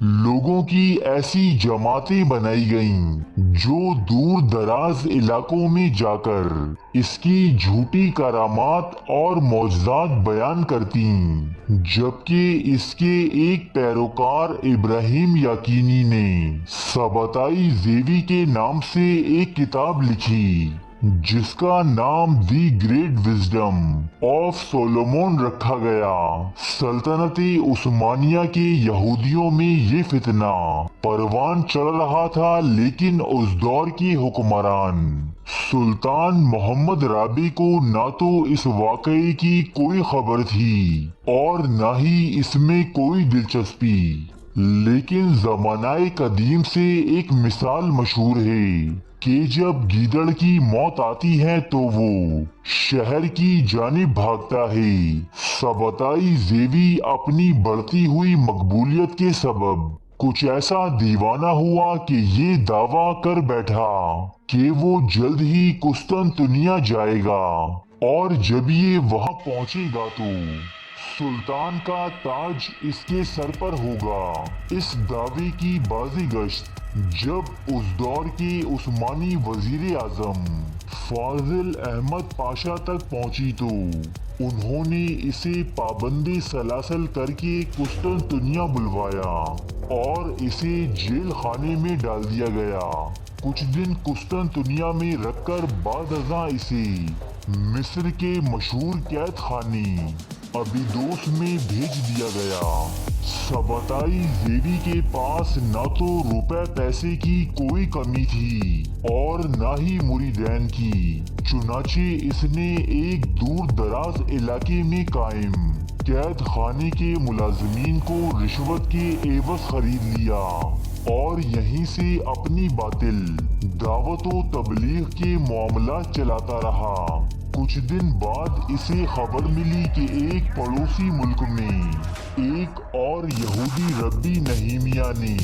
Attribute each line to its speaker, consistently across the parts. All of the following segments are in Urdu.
Speaker 1: لوگوں کی ایسی جماعتیں بنائی گئیں جو دور دراز علاقوں میں جا کر اس کی جھوٹی کرامات اور معجزات بیان کرتیں، جبکہ اس کے ایک پیروکار ابراہیم یقینی نے سباطائی زیوی کے نام سے ایک کتاب لکھی جس کا نام دی گریٹ وزڈم آف سولومون رکھا گیا۔ سلطنت عثمانیہ کے یہودیوں میں یہ فتنہ پروان چڑھ رہا تھا، لیکن اس دور کے حکمران سلطان محمد رابع کو نہ تو اس واقعے کی کوئی خبر تھی اور نہ ہی اس میں کوئی دلچسپی، لیکن زمانہ قدیم سے ایک مثال مشہور ہے کہ جب گیدڑ کی موت آتی ہے تو وہ شہر کی جانب بھاگتا ہے۔ سباطائی زیوی اپنی بڑھتی ہوئی مقبولیت کے سبب کچھ ایسا دیوانہ ہوا کہ یہ دعویٰ کر بیٹھا کہ وہ جلد ہی قسطنطنیہ جائے گا اور جب یہ وہاں پہنچے گا تو سلطان کا تاج اس کے سر پر ہوگا۔ اس دعوے کی بازی گشت جب اس دور کے عثمانی وزیر اعظم فاضل احمد پاشا تک پہنچی تو انہوں نے اسے پابند سلاسل کر کے قسطنطنیہ بلوایا اور اسے جیل خانے میں ڈال دیا گیا۔ کچھ دن قسطنطنیہ میں رکھ کر بعد ازاں اسے مصر کے مشہور قید خانے ابیدوس میں بھیج دیا گیا۔ سباطائی زیوی کے پاس نہ تو روپے پیسے کی کوئی کمی تھی اور نہ ہی مریدین کی، چنانچہ اس نے ایک دور دراز علاقے میں قائم قید خانے کے ملازمین کو رشوت کے عوض خرید لیا اور یہیں سے اپنی باطل دعوت و تبلیغ کے معاملات چلاتا رہا۔ کچھ دن بعد اسے خبر ملی کہ ایک پڑوسی ملک میں ایک اور یہودی ربی نہیمیہ نے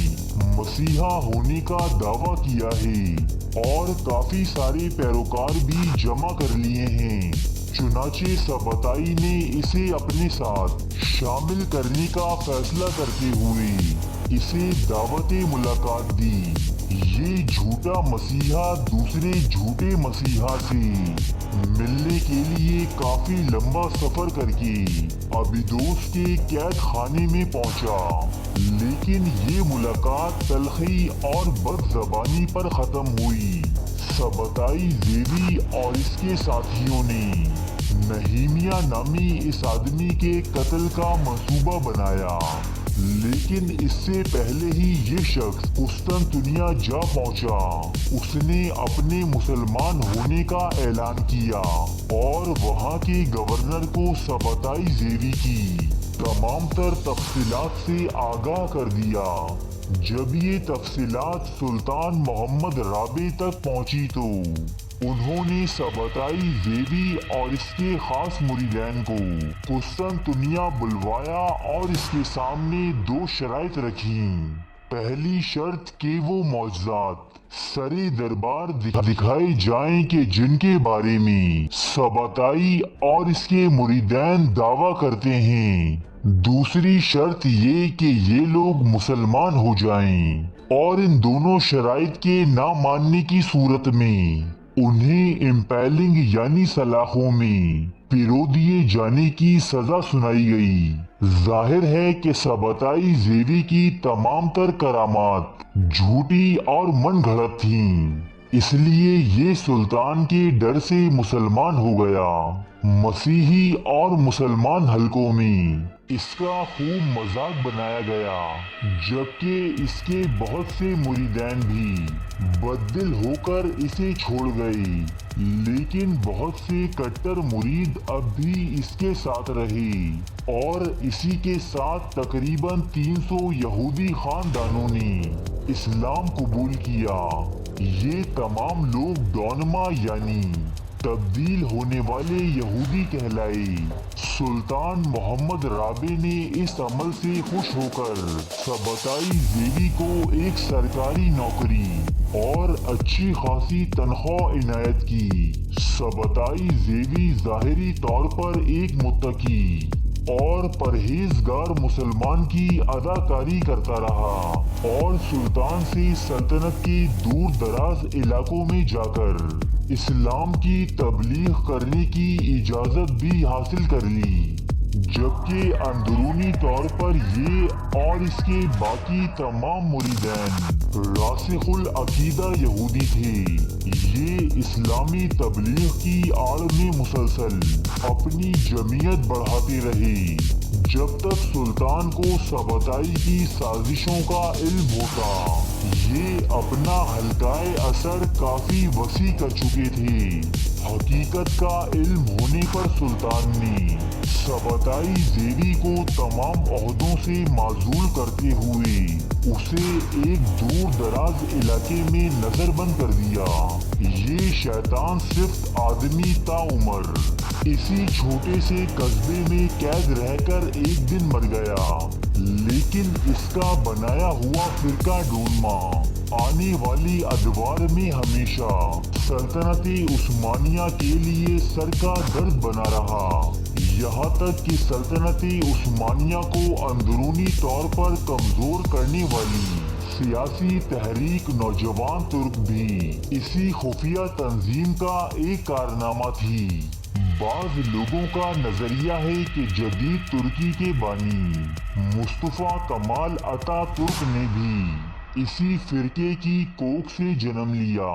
Speaker 1: مسیحا ہونے کا دعویٰ کیا ہے اور کافی سارے پیروکار بھی جمع کر لیے ہیں۔ چنانچہ سباطائی نے اسے اپنے ساتھ شامل کرنے کا فیصلہ کرتے ہوئے اسے دعوت ملاقات دی۔ یہ جھوٹا مسیحا دوسرے جھوٹے مسیحا سے ملنے کے لیے کافی لمبا سفر کر کے ابیدوس کے قید خانے میں پہنچا، لیکن یہ ملاقات تلخی اور بد زبانی پر ختم ہوئی۔ سباطائی زیوی اور اس کے ساتھیوں نے نہیمیہ نامی اس آدمی کے قتل کا منصوبہ بنایا، لیکن اس سے پہلے ہی یہ شخص قسطنطنیہ جا پہنچا، اس نے اپنے مسلمان ہونے کا اعلان کیا اور وہاں کے گورنر کو سباطائی زیوی کی تمام تر تفصیلات سے آگاہ کر دیا۔ جب یہ تفصیلات سلطان محمد رابع تک پہنچی تو انہوں نے سباطائی زیوی اور اس کے خاص مریدین کو قسطنطنیہ بلوایا اور اس کے سامنے دو شرائط رکھیں۔ پہلی شرط کہ وہ معجزات سرے دربار دکھائے جائیں کہ جن کے بارے میں سباطائی اور اس کے مریدین دعویٰ کرتے ہیں۔ دوسری شرط یہ کہ یہ لوگ مسلمان ہو جائیں، اور ان دونوں شرائط کے نہ ماننے کی صورت میں انہیں امپیلنگ یعنی سلاخوں میں پیرو دیے جانے کی سزا سنائی گئی۔ ظاہر ہے کہ سباطائی زیوی کی تمام تر کرامات جھوٹی اور من گھڑت تھیں، اس لیے یہ سلطان کے ڈر سے مسلمان ہو گیا۔ مسیحی اور مسلمان حلقوں میں اس کا خوب مذاق بنایا گیا، جبکہ اس کے بہت سے مریدین بھی بددل ہو کر اسے چھوڑ گئے، لیکن بہت سے کٹر مرید اب بھی اس کے ساتھ رہے اور اسی کے ساتھ تقریباً 300 یہودی خاندانوں نے اسلام قبول کیا۔ یہ تمام لوگ ڈونما یعنی تبدیل ہونے والے یہودی کہلائے۔ سلطان محمد رابع نے اس عمل سے خوش ہو کر سباطائی زیوی کو ایک سرکاری نوکری اور اچھی خاصی تنخواہ عنایت کی۔ سباطائی زیوی ظاہری طور پر ایک متقی اور پرہیزگار مسلمان کی اداکاری کرتا رہا اور سلطان سے سلطنت کے دور دراز علاقوں میں جا کر اسلام کی تبلیغ کرنے کی اجازت بھی حاصل کر لی، جبکہ اندرونی طور پر یہ اور اس کے باقی تمام مریدین راسخ العقیدہ یہودی تھے۔ یہ اسلامی تبلیغ کی آڑ میں مسلسل اپنی جمعیت بڑھاتے رہے، جب تک سلطان کو سبتائی کی سازشوں کا علم ہوتا۔ یہ اپنا حلقہ اثر کافی وسیع کر چکے تھے۔ حقیقت کا علم ہونے پر سلطان نے سبتائی زیوی کو تمام عہدوں سے معزول کرتے ہوئے اسے ایک دور دراز علاقے میں نظر بند کر دیا۔ یہ شیطان صرف آدمی تعمر اسی چھوٹے سے قصبے میں قید رہ کر ایک دن مر گیا، لیکن اس کا بنایا ہوا فرقہ ڈونما آنے والی ادوار میں ہمیشہ سلطنت عثمانیہ کے لیے سر کا درد بنا رہا، یہاں تک کہ سلطنت عثمانیہ کو اندرونی طور پر کمزور کرنے والی سیاسی تحریک نوجوان ترک بھی اسی خفیہ تنظیم کا ایک کارنامہ تھی۔ بعض لوگوں کا نظریہ ہے کہ جدید ترکی کے بانی مصطفیٰ کمال اتا ترک نے بھی اسی فرقے کی کوکھ سے جنم لیا،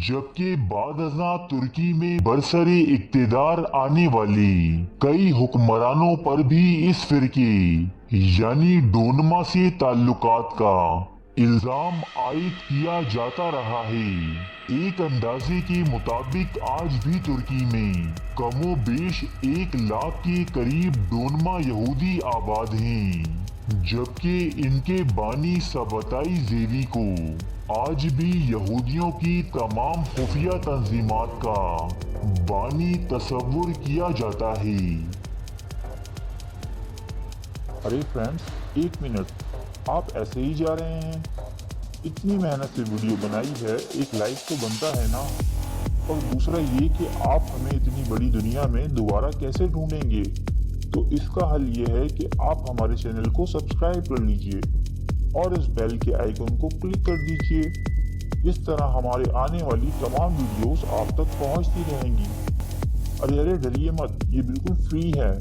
Speaker 1: جبکہ بعد ازاں ترکی میں برسر اقتدار آنے والے کئی حکمرانوں پر بھی اس فرقے یعنی ڈونما سے تعلقات کا الزام عائد کیا جاتا رہا ہے۔ ایک اندازے کے مطابق آج بھی ترکی میں کم و بیش 1,00,000 کے قریب ڈونما یہودی آباد ہیں، جبکہ ان کے بانی سبتائی زیوی کو آج بھی یہودیوں کی تمام خفیہ تنظیمات کا بانی تصور کیا جاتا ہے۔
Speaker 2: ارے فرینڈز، ایک منٹ، آپ ایسے ہی جا رہے ہیں؟ اتنی محنت سے ویڈیو بنائی ہے، ایک لائک تو بنتا ہے نا؟ اور دوسرا یہ کہ آپ ہمیں اتنی بڑی دنیا میں دوبارہ کیسے ڈھونڈیں گے؟ تو اس کا حل یہ ہے کہ آپ ہمارے چینل کو سبسکرائب کر لیجئے اور اس بیل کے آئیکن کو کلک کر دیجئے۔ اس طرح ہمارے آنے والی تمام ویڈیوز آپ تک پہنچتی رہیں گی۔ ارے ڈریے مت، یہ بالکل فری ہے۔